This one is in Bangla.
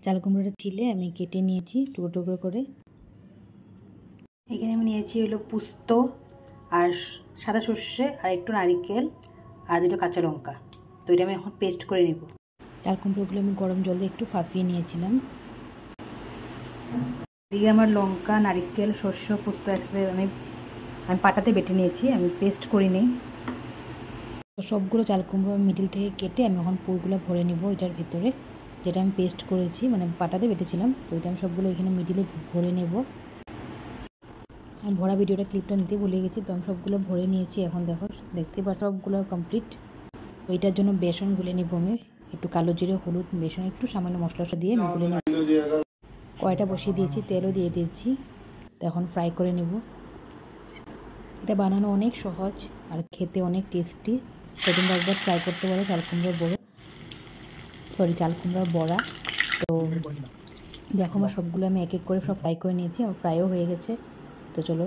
চাল কুমড়োটা ছিলে আমি কেটে নিয়েছি টুকরো টুকরো করে। এখানে আমি নিয়েছি হলো পোস্ত আর সাদা সর্ষে আর একটু নারকেল আর দুটো কাঁচা লঙ্কা। তো এটা আমি এখন পেস্ট করে নেব। চাল কুমড়োগুলো আমি গরম জল দিয়ে একটু ফাঁপিয়ে নিয়েছিলাম। এদিকে আমার লঙ্কা, নারকেল, সর্ষে, পোস্ত একসাথে আমি পাটাতে বেটে নিয়েছি, আমি পেস্ট করি নিই। তো সবগুলো চাল কুমড়ো মিডিল থেকে কেটে আমি এখন পুরগুলো ভরে নেব এটার ভিতরে, যেটা আমি পেস্ট করেছি মানে পাটাতে বেটেছিলাম। তো এটা আমি সবগুলো এখানে মিডিলে ভরে নেব। আমি ভরা ভিডিওটা ক্লিপটা নিতে ভুলে গেছি, তো আমি সবগুলো ভরে নিয়েছি। এখন দেখতে পাচ্ছ সবগুলো কমপ্লিট। তো এটার জন্য বেসন গুলে নিব আমি, একটু কালো জিরে, হলুদ, বেসন, একটু সামান্য মশলা দিয়ে আমি গুলে নেব। কড়াইটা বসিয়ে দিয়েছি, তেলও দিয়ে দিয়েছি। তো এখন ফ্রাই করে নেব। এটা বানানো অনেক সহজ আর খেতে অনেক টেস্টি। সেদিন একবার ট্রাই করতে পারো চাল কুমড়োর বড়া। তো দেখো আমার সবগুলো আমি এক এক করে সব ফ্রাই করে নিয়েছি, আমার ফ্রাইও হয়ে গেছে। তো চলো